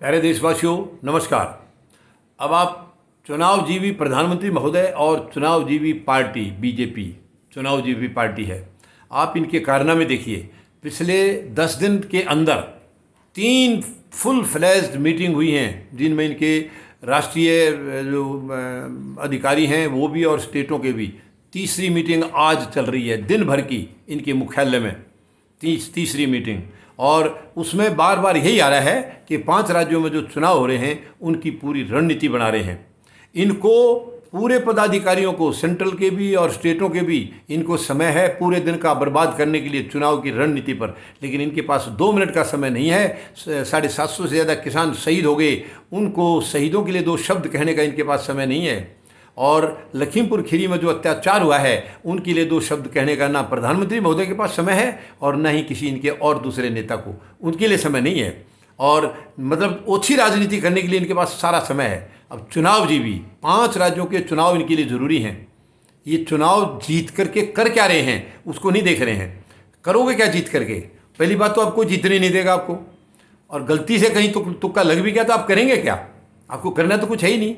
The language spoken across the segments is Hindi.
प्यारे देशवासियों, नमस्कार। अब आप चुनाव जीवी प्रधानमंत्री महोदय और चुनाव जीवी पार्टी बीजेपी चुनाव जीवी पार्टी है। आप इनके कारनामे देखिए। पिछले 10 दिन के अंदर 3 फुल फ्लैज्ड मीटिंग हुई हैं, जिनमें इनके राष्ट्रीय जो अधिकारी हैं वो भी और स्टेटों के भी। तीसरी मीटिंग आज चल रही है, दिन भर की इनके मुख्यालय में तीसरी मीटिंग। और उसमें बार बार यही आ रहा है कि 5 राज्यों में जो चुनाव हो रहे हैं उनकी पूरी रणनीति बना रहे हैं। इनको पूरे पदाधिकारियों को, सेंट्रल के भी और स्टेटों के भी, इनको समय है पूरे दिन का बर्बाद करने के लिए चुनाव की रणनीति पर। लेकिन इनके पास 2 मिनट का समय नहीं है। 750 से ज़्यादा किसान शहीद हो गए, उनको शहीदों के लिए 2 शब्द कहने का इनके पास समय नहीं है। और लखीमपुर खीरी में जो अत्याचार हुआ है उनके लिए 2 शब्द कहने का ना प्रधानमंत्री महोदय के पास समय है और ना ही किसी इनके और दूसरे नेता को, उनके लिए समय नहीं है। और मतलब ओछी राजनीति करने के लिए इनके पास सारा समय है। अब चुनाव जीवी 5 राज्यों के चुनाव इनके लिए ज़रूरी हैं। ये चुनाव जीत करके कर क्या रहे हैं उसको नहीं देख रहे हैं। करोगे क्या जीत करके? पहली बात तो आपको जीतने नहीं देगा आपको, और गलती से कहीं तुक्का लग भी गया तो आप करेंगे क्या? आपको करना तो कुछ है ही नहीं।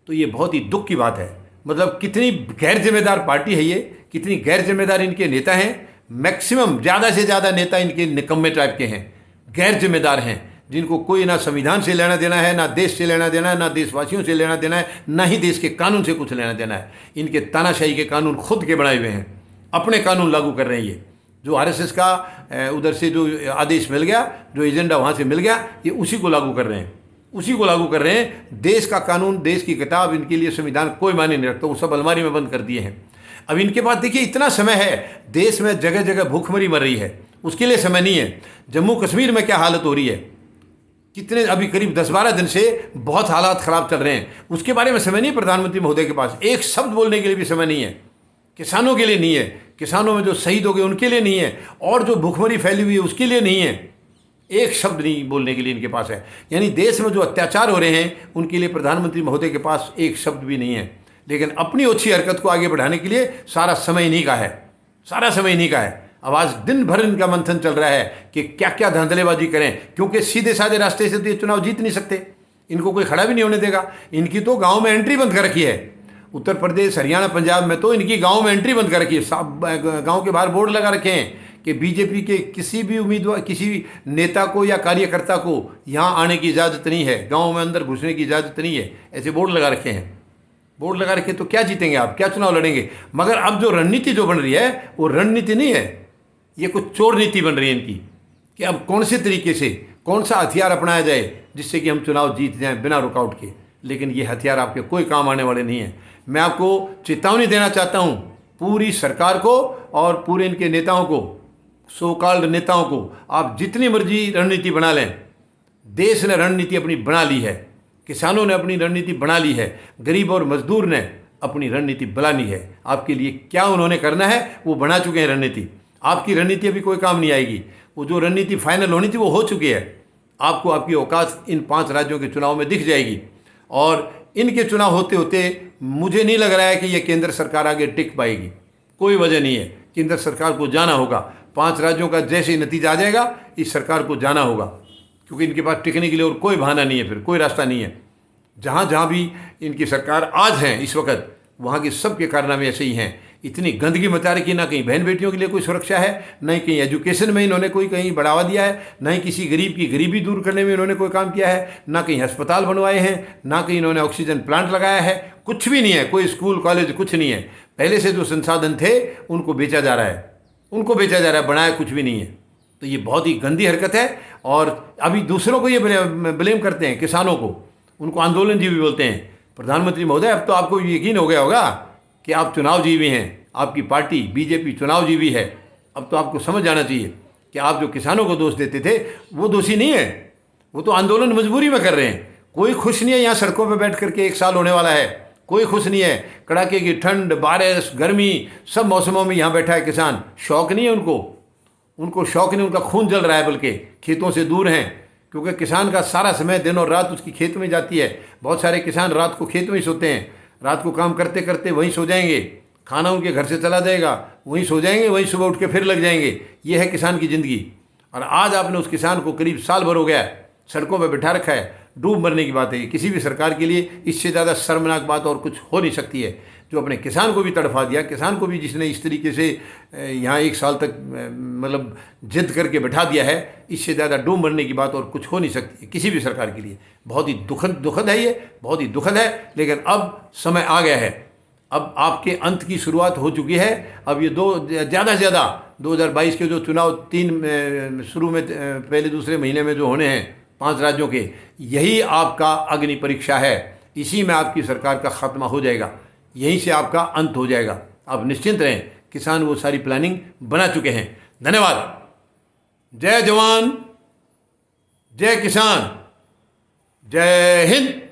तो ये बहुत ही दुख की बात है। मतलब कितनी गैर जिम्मेदार पार्टी है ये, कितनी गैर जिम्मेदार इनके नेता हैं। मैक्सिमम ज़्यादा से ज़्यादा नेता इनके निकम्मे टाइप के हैं, गैर जिम्मेदार हैं, जिनको कोई ना संविधान से लेना देना है, ना देश से लेना देना है, ना देशवासियों से लेना देना है, ना ही देश के कानून से कुछ लेना देना है। इनके तानाशाही के कानून खुद के बनाए हुए हैं, अपने कानून लागू कर रहे हैं। ये जो आरएसएस का उधर से जो आदेश मिल गया, जो एजेंडा वहाँ से मिल गया, ये उसी को लागू कर रहे हैं, उसी को लागू कर रहे हैं। देश का कानून, देश की किताब, इनके लिए संविधान कोई मायने नहीं रखता। वो सब अलमारी में बंद कर दिए हैं। अब इनके पास देखिए इतना समय है, देश में जगह जगह भूखमरी मर रही है, उसके लिए समय नहीं है। जम्मू कश्मीर में क्या हालत हो रही है, कितने अभी करीब 10-12 दिन से बहुत हालात ख़राब चल रहे हैं, उसके बारे में समय नहीं प्रधानमंत्री महोदय के पास। एक शब्द बोलने के लिए भी समय नहीं है। किसानों के लिए नहीं है, किसानों में जो शहीद हो गए उनके लिए नहीं है, और जो भूखमरी फैली हुई है उसके लिए नहीं है। एक शब्द नहीं बोलने के लिए इनके पास है। यानी देश में जो अत्याचार हो रहे हैं उनके लिए प्रधानमंत्री महोदय के पास एक शब्द भी नहीं है। लेकिन अपनी अच्छी हरकत को आगे बढ़ाने के लिए सारा समय इन्हीं का है, सारा समय इन्हीं का है। अब आज दिन भर इनका मंथन चल रहा है कि क्या क्या धांधलेबाजी करें, क्योंकि सीधे साधे रास्ते से तो ये चुनाव जीत नहीं सकते। इनको कोई खड़ा भी नहीं होने देगा। इनकी तो गाँव में एंट्री बंद कर रखी है। उत्तर प्रदेश, हरियाणा, पंजाब में तो इनकी गाँव में एंट्री बंद कर रखी है। गाँव के बाहर बोर्ड लगा रखे हैं कि बीजेपी के किसी भी उम्मीदवार, किसी नेता को या कार्यकर्ता को यहाँ आने की इजाज़त नहीं है, गांव में अंदर घुसने की इजाज़त नहीं है। ऐसे बोर्ड लगा रखे हैं। बोर्ड लगा रखे तो क्या जीतेंगे आप, क्या चुनाव लड़ेंगे? मगर अब जो रणनीति जो बन रही है वो रणनीति नहीं है, ये कुछ चोर नीति बन रही है इनकी, कि अब कौन से तरीके से, कौन सा हथियार अपनाया जाए जिससे कि हम चुनाव जीत जाएँ बिना रुकावट के। लेकिन ये हथियार आपके कोई काम आने वाले नहीं है। मैं आपको चेतावनी देना चाहता हूँ, पूरी सरकार को और पूरे इनके नेताओं को, सो कॉल्ड नेताओं को, आप जितनी मर्जी रणनीति बना लें, देश ने रणनीति अपनी बना ली है, किसानों ने अपनी रणनीति बना ली है, गरीब और मजदूर ने अपनी रणनीति बनानी है। आपके लिए क्या उन्होंने करना है वो बना चुके हैं रणनीति। आपकी रणनीति अभी कोई काम नहीं आएगी। वो जो रणनीति फाइनल होनी थी वो हो चुकी है। आपको आपकी औकात इन 5 राज्यों के चुनाव में दिख जाएगी। और इनके चुनाव होते होते मुझे नहीं लग रहा है कि ये केंद्र सरकार आगे टिक पाएगी। कोई वजह नहीं है। केंद्र सरकार को जाना होगा। 5 राज्यों का जैसे ही नतीजा आ जाएगा इस सरकार को जाना होगा, क्योंकि इनके पास टिकने के लिए और कोई बहाना नहीं है, फिर कोई रास्ता नहीं है। जहाँ जहाँ भी इनकी सरकार आज है इस वक्त, वहाँ के सब के कारनामे ऐसे ही हैं। इतनी गंदगी मचा रखी, ना कहीं बहन बेटियों के लिए कोई सुरक्षा है, ना ही कहीं एजुकेशन में इन्होंने कोई कहीं बढ़ावा दिया है, ना ही किसी गरीब की गरीबी दूर करने में इन्होंने कोई काम किया है, ना कहीं अस्पताल बनवाए हैं, ना कहीं इन्होंने ऑक्सीजन प्लांट लगाया है। कुछ भी नहीं है, कोई स्कूल कॉलेज कुछ नहीं है। पहले से जो संसाधन थे उनको बेचा जा रहा है, उनको बेचा जा रहा है, बनाया कुछ भी नहीं है। तो ये बहुत ही गंदी हरकत है। और अभी दूसरों को ये ब्लेम करते हैं, किसानों को, उनको आंदोलन जीवी बोलते हैं। प्रधानमंत्री महोदय, अब तो आपको यकीन हो गया होगा कि आप चुनाव जीवी हैं, आपकी पार्टी बीजेपी चुनाव जीवी है। अब तो आपको समझ जाना चाहिए कि आप जो किसानों को दोष देते थे वो दोषी नहीं है, वो तो आंदोलन मजबूरी में कर रहे हैं। कोई खुश नहीं है यहाँ सड़कों पर बैठ करके, 1 साल होने वाला है, कोई खुश नहीं है। कड़ाके की ठंड, बारिश, गर्मी, सब मौसमों में यहाँ बैठा है किसान। शौक नहीं है उनको शौक नहीं, उनका खून जल रहा है, बल्कि खेतों से दूर हैं। क्योंकि किसान का सारा समय दिन और रात उसकी खेत में जाती है। बहुत सारे किसान रात को खेत में ही सोते हैं, रात को काम करते करते वहीं सो जाएंगे, खाना उनके घर से चला जाएगा, वहीं सो जाएंगे, वहीं सुबह उठ के फिर लग जाएंगे। ये है किसान की ज़िंदगी। और आज आपने उस किसान को करीब साल भर हो गया सड़कों पर बिठा रखा है। डूब मरने की बात है। किसी भी सरकार के लिए इससे ज़्यादा शर्मनाक बात और कुछ हो नहीं सकती है। जो अपने किसान को भी तड़फा दिया, किसान को भी जिसने इस तरीके से यहाँ 1 साल तक मतलब जिद करके बैठा दिया है, इससे ज़्यादा डूब मरने की बात और कुछ हो नहीं सकती है किसी भी सरकार के लिए। बहुत ही दुखद है, ये बहुत ही दुखद है। लेकिन अब समय आ गया है, अब आपके अंत की शुरुआत हो चुकी है। अब ये ज़्यादा से ज़्यादा 2022 के जो चुनाव शुरू में पहले दूसरे महीने में जो होने हैं 5 राज्यों के, यही आपका अग्नि परीक्षा है। इसी में आपकी सरकार का खात्मा हो जाएगा, यहीं से आपका अंत हो जाएगा। आप निश्चिंत रहें, किसान वो सारी प्लानिंग बना चुके हैं। धन्यवाद। जय जवान, जय किसान, जय हिंद।